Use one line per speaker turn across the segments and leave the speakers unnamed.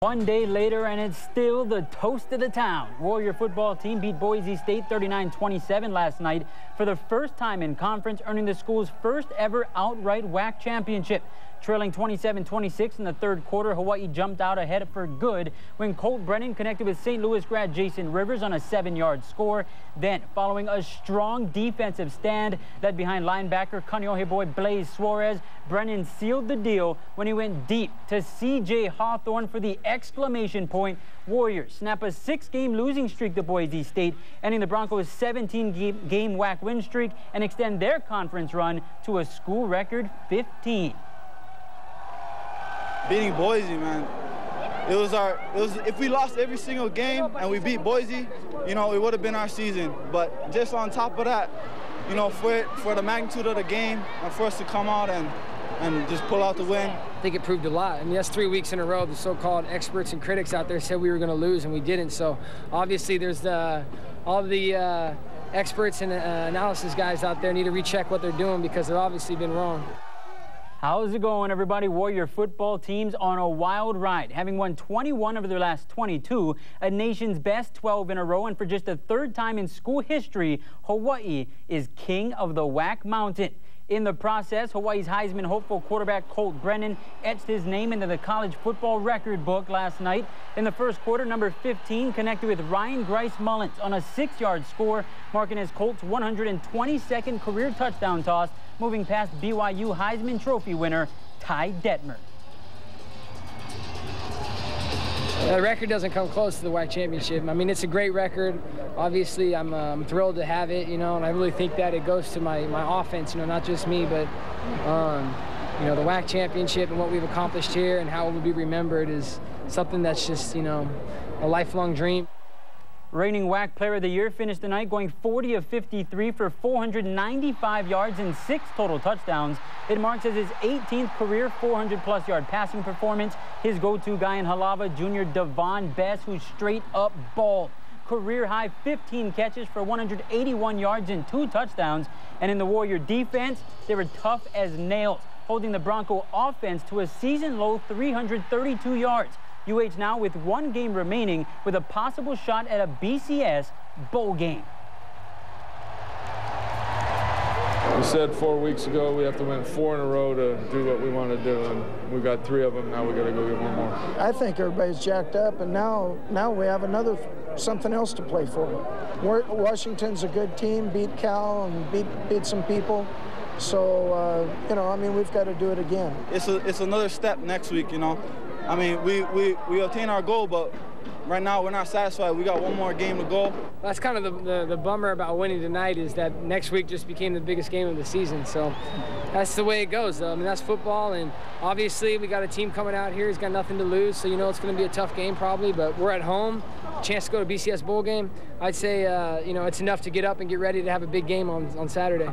One day later, and it's still the toast of the town. Warrior football team beat Boise State 39-27 last night for the first time in conference, earning the school's first ever outright WAC championship. Trailing 27-26 in the third quarter, Hawaii jumped out ahead for good when Colt Brennan connected with St. Louis grad Jason Rivers on a 7-yard score. Then, following a strong defensive stand led behind linebacker Kaneohe boy Blaze Suarez, Brennan sealed the deal when he went deep to C.J. Hawthorne for the exclamation point. Warriors snap a 6-game losing streak to Boise State, ending the Broncos' 17-game WAC win streak and extend their conference run to a school record 15.
Beating Boise, man, if we lost every single game and we beat Boise, you know, it would have been our season. But just on top of that, you know, for the magnitude of the game and for us to come out and just pull out the win.
I think it proved a lot. I mean, that's 3 weeks in a row the so-called experts and critics out there said we were going to lose, and we didn't. So obviously there's all the experts and analysis guys out there need to recheck what they're doing because they've obviously been wrong.
How's it going, everybody? Warrior football team's on a wild ride, having won 21 of their last 22, a nation's best 12 in a row, and for just the third time in school history, Hawaii is king of the WAC mountain. In the process, Hawaii's Heisman hopeful quarterback Colt Brennan etched his name into the college football record book last night. In the first quarter, number 15 connected with Ryan Grice Mullins on a 6-yard score, marking his Colts' 122nd career touchdown toss, moving past BYU Heisman Trophy winner Ty Detmer.
The record doesn't come close to the WAC championship. I mean, it's a great record. Obviously, I'm thrilled to have it, you know, and I really think that it goes to my offense, you know, not just me, but, you know, the WAC championship and what we've accomplished here and how it will be remembered is something that's just, you know, a lifelong dream.
Reigning WAC Player of the Year finished the night going 40 of 53 for 495 yards and 6 total touchdowns. It marks as his 18th career 400-plus yard passing performance. His go-to guy in Halava, junior Devon Bess, who straight up balled. Career-high 15 catches for 181 yards and 2 touchdowns. And in the Warrior defense, they were tough as nails, holding the Bronco offense to a season-low 332 yards. UH now with 1 game remaining with a possible shot at a BCS bowl game.
We said 4 weeks ago we have to win 4 in a row to do what we want to do, and we got 3 of them. Now we got to go get 1 more.
I think everybody's jacked up, and now we have something else to play for. Washington's a good team, beat Cal and beat some people. So, you know, I mean, we've got to do it again.
It's another step next week, you know. I mean, we obtained our goal, but right now we're not satisfied. We got 1 more game to go.
That's kind of the bummer about winning tonight is that next week just became the biggest game of the season. So that's the way it goes, though. I mean, that's football, and obviously we got a team coming out here. He's got nothing to lose, so you know it's going to be a tough game probably, but we're at home. Chance to go to BCS bowl game. I'd say, you know, it's enough to get up and get ready to have a big game on Saturday.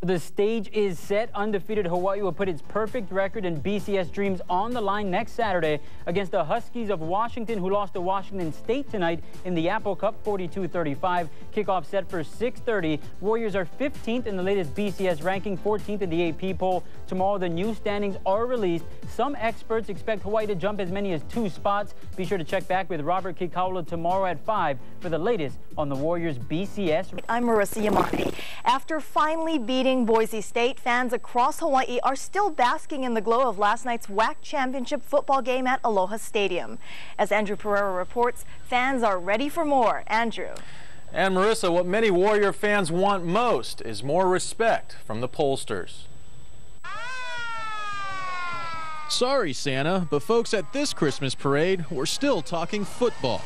The stage is set. Undefeated Hawaii will put its perfect record and BCS dreams on the line next Saturday against the Huskies of Washington, who lost to Washington State tonight in the Apple Cup 42-35. Kickoff set for 6:30. Warriors are 15th in the latest BCS ranking, 14th in the AP poll. Tomorrow, the new standings are released. Some experts expect Hawaii to jump as many as 2 spots. Be sure to check back with Robert Kikaula tomorrow at 5 for the latest on the Warriors BCS.
I'm Marissa Yamani. After finally beating Boise State, fans across Hawaii are still basking in the glow of last night's WAC championship football game at Aloha Stadium. As Andrew Pereira reports, fans are ready for more. Andrew.
And Marissa, what many Warrior fans want most is more respect from the pollsters. Sorry, Santa, but folks at this Christmas parade, we're still talking football.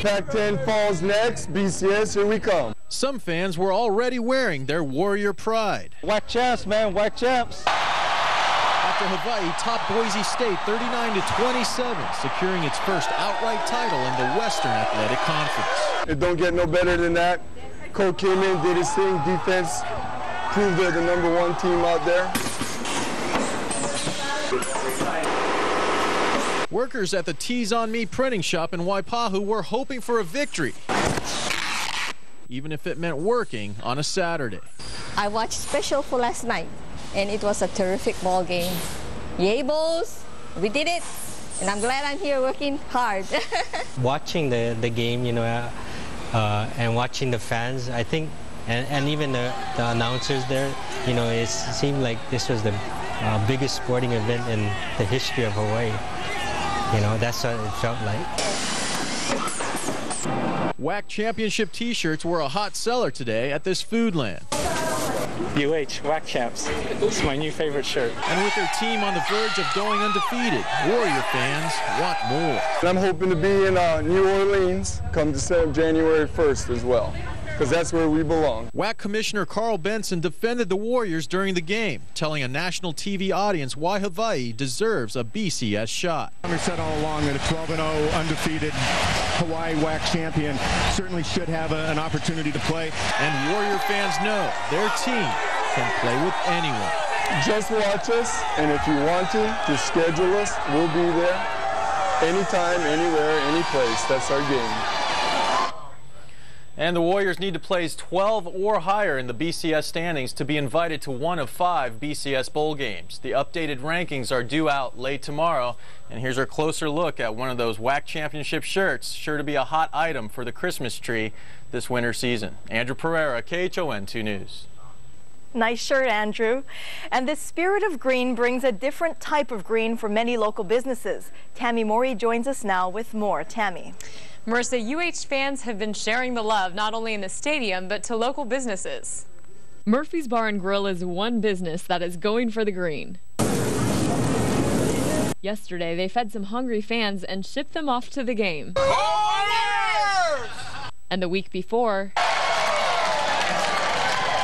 Pac-10 falls next. BCS, here we come.
Some fans were already wearing their Warrior pride.
WAC champs, man, WAC champs.
After Hawaii topped Boise State 39-27, securing its first outright title in the Western Athletic Conference.
It don't get no better than that. Coach came in, did his thing, defense proved they're the #1 team out there.
Workers at the Tees on Me printing shop in Waipahu were hoping for a victory, even if it meant working on a Saturday.
I watched special for last night, and it was a terrific ball game. Yay, Bulls! We did it! and I'm glad I'm here working hard.
Watching the game, and watching the fans, I think, and even the announcers there, it seemed like this was the biggest sporting event in the history of Hawaii. That's what it felt like.
WAC championship t-shirts were a hot seller today at this Foodland.
WAC champs. It's my new favorite shirt.
And with their team on the verge of going undefeated, Warrior fans want more.
I'm hoping to be in New Orleans come January 1st as well, because that's where we belong.
WAC Commissioner Carl Benson defended the Warriors during the game, telling a national TV audience why Hawaii deserves a BCS shot.
We said all along that a 12-0 undefeated Hawaii WAC champion certainly should have an opportunity to play.
And Warrior fans know their team can play with anyone.
Just watch us, and if you want to, just schedule us. We'll be there anytime, anywhere, any place. That's our game.
And the Warriors need to place 12 or higher in the BCS standings to be invited to one of 5 BCS bowl games. The updated rankings are due out late tomorrow. And here's our closer look at one of those WAC championship shirts, sure to be a hot item for the Christmas tree this winter season. Andrew Pereira, KHON 2 News.
Nice shirt, Andrew. And this spirit of green brings a different type of green for many local businesses. Tammy Mori joins us now with more. Tammy.
Marissa, UH fans have been sharing the love not only in the stadium, but to local businesses. Murphy's Bar and Grill is one business that is going for the green. Yesterday, they fed some hungry fans and shipped them off to the game. And the week before,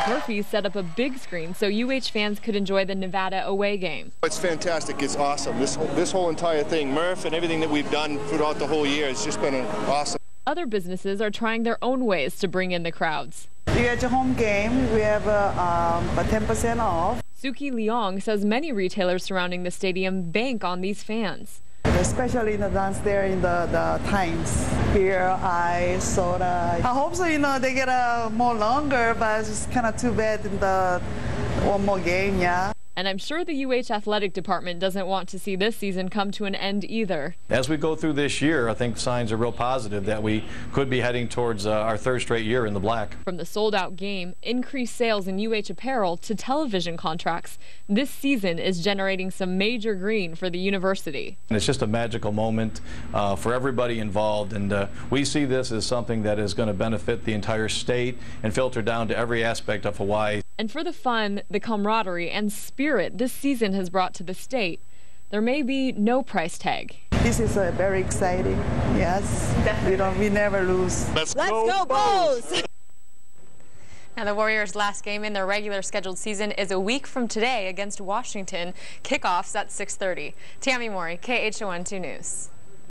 Murphy's set up a big screen so UH fans could enjoy the Nevada away game.
It's fantastic. It's awesome. This whole entire thing, Murph, and everything that we've done throughout the whole year, has just been awesome.
Other businesses are trying their own ways to bring in the crowds.
You get your home game, we have a 10% off.
Suki Leong says many retailers surrounding the stadium bank on these fans.
Especially in the downstairs in the times. Beer, ice, soda. I hope so, they get more longer, but it's kind of too bad in the one more game, yeah.
And I'm sure the UH athletic department doesn't want to see this season come to an end either.
As we go through this year, I think signs are real positive that we could be heading towards our 3rd straight year in the black.
From the sold-out game, increased sales in UH apparel to television contracts, this season is generating some major green for the university.
And it's just a magical moment for everybody involved, and we see this as something that is going to benefit the entire state and filter down to every aspect of Hawaii.
And for the fun, the camaraderie, and spirit this season has brought to the state, there may be no price tag.
This is very exciting. Yes, we never lose.
Let's go Bulls! Now the Warriors' last game in their regular scheduled season is a week from today against Washington. Kickoffs at 6:30. Tammy Mori, KHON 2 News.